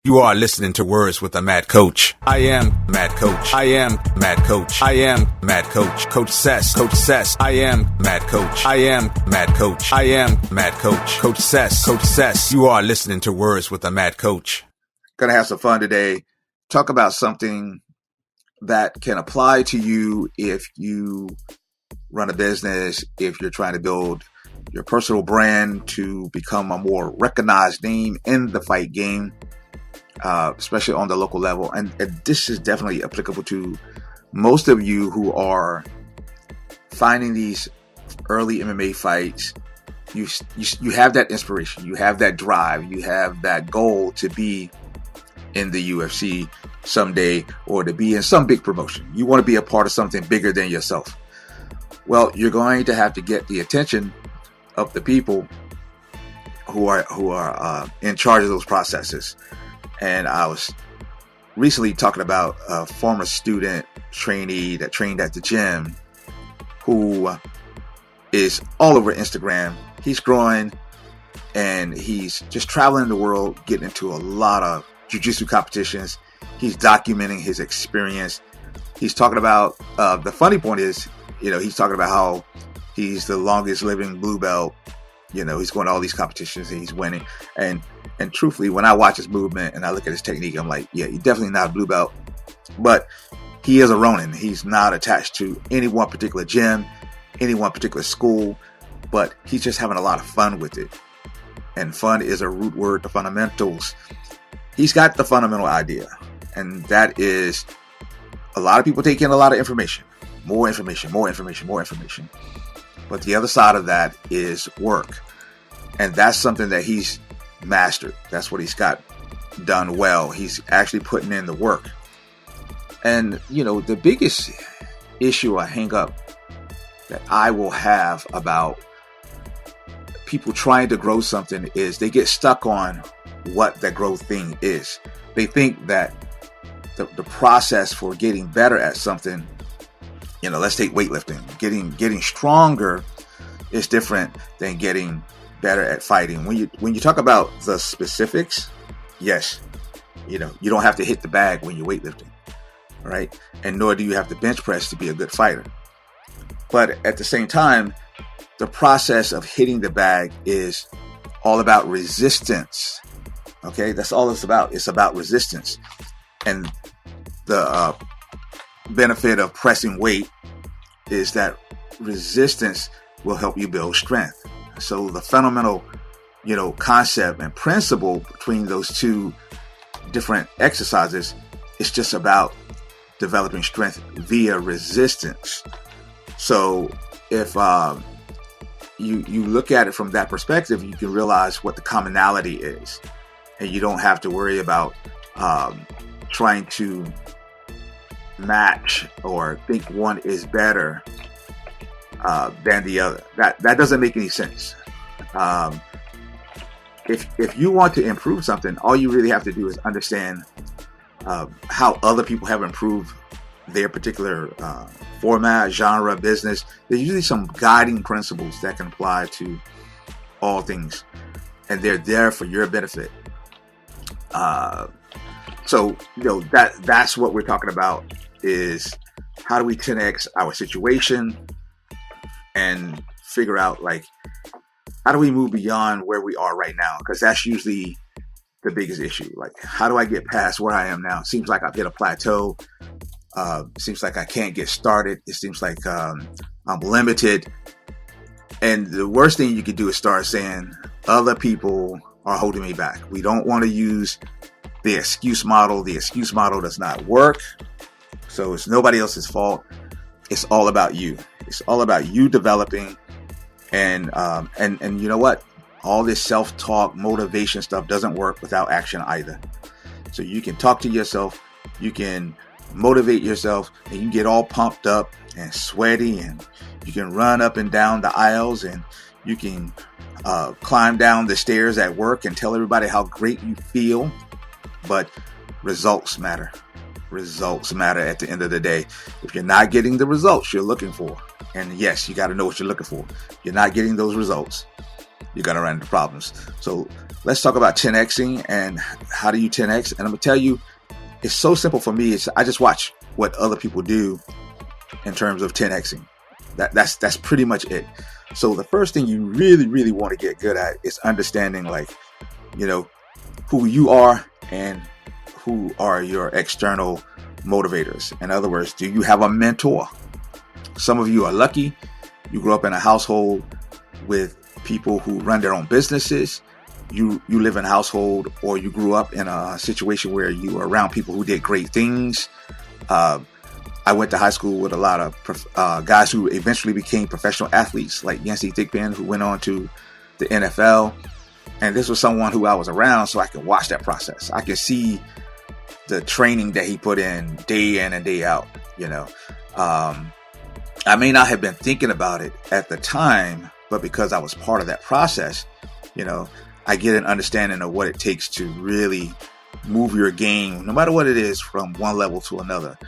You are listening to Words with a Mad Coach. I am Mad Coach. I am Mad Coach. I am Mad Coach. Coach Sess. Coach Sess. I am Mad Coach. I am Mad Coach. I am Mad Coach. Coach Sess. Coach Sess. You are listening to Words with a Mad Coach. Gonna have some fun today. Talk about something that can apply to you if you run a business, if you're trying to build your personal brand to become a more recognized name in the fight game. Especially on the local level. And this is definitely applicable to most of you who are finding these early MMA fights. You have that inspiration, you have that drive, you have that goal to be in the UFC someday or to be in some big promotion. You want to be a part of something bigger than yourself. Well, you're going to have to get the attention of the people who are in charge of those processes. And I was recently talking about a former student trainee that trained at the gym who is all over Instagram. He's growing and he's just traveling the world, getting into a lot of jiu-jitsu competitions. He's documenting his experience. He's talking about, the funny point is, he's talking about how he's the longest living blue belt. He's going to all these competitions and he's winning. And truthfully, when I watch his movement and I look at his technique, I'm like, yeah, he's definitely not a blue belt. But he is a Ronin. He's not attached to any one particular gym, any one particular school, but he's just having a lot of fun with it. And fun is a root word to fundamentals. He's got the fundamental idea. And that is a lot of people take in a lot of information. More information, more information, more information. But the other side of that is work. And that's something that he's mastered. That's what he's got done well. He's actually putting in the work. And, the biggest issue or hang up that I will have about people trying to grow something is they get stuck on what that growth thing is. They think that the process for getting better at something, let's take weightlifting. Getting stronger is different than getting better at fighting. When you talk about the specifics, yes, you don't have to hit the bag when you're weightlifting, right? And nor do you have to bench press to be a good fighter. But at the same time, the process of hitting the bag is all about resistance. Okay, that's all it's about. It's about resistance. And the benefit of pressing weight is that resistance will help you build strength. So the fundamental, concept and principle between those two different exercises is just about developing strength via resistance. So if you look at it from that perspective, you can realize what the commonality is, and you don't have to worry about trying to match or think one is better than the other. That doesn't make any sense. If you want to improve something, all you really have to do is understand how other people have improved their particular format, genre, business. There's usually some guiding principles that can apply to all things, and they're there for your benefit. So that's what we're talking about, is how do we 10x our situation and figure out, how do we move beyond where we are right now? Because that's usually the biggest issue. How do I get past where I am now? It seems like I've hit a plateau. Seems like I can't get started. It seems like I'm limited. And the worst thing you could do is start saying other people are holding me back. We don't want to use the excuse model. The excuse model does not work. So it's nobody else's fault. It's all about you. It's all about you developing. And you know what? All this self-talk, motivation stuff doesn't work without action either. So you can talk to yourself, you can motivate yourself, and you can get all pumped up and sweaty, and you can run up and down the aisles, and you can climb down the stairs at work and tell everybody how great you feel. But results matter. Results matter at the end of the day. If you're not getting the results you're looking for, and yes, you got to know what you're looking for. If you're not getting those results, you're going to run into problems. So let's talk about 10Xing and how do you 10X. And I'm going to tell you, it's so simple for me. I just watch what other people do in terms of 10Xing. That's pretty much it. So the first thing you really, really want to get good at is understanding, like, who you are and who are your external motivators. In other words, do you have a mentor? Some of you are lucky. You grew up in a household with people who run their own businesses. You live in a household, or you grew up in a situation where you were around people who did great things. I went to high school with a lot of guys who eventually became professional athletes, like Yancey Thigpen, who went on to the NFL. And this was someone who I was around, so I could watch that process. I could see the training that he put in and day out. I may not have been thinking about it at the time, but because I was part of that process, I get an understanding of what it takes to really move your game, no matter what it is, from one level to another.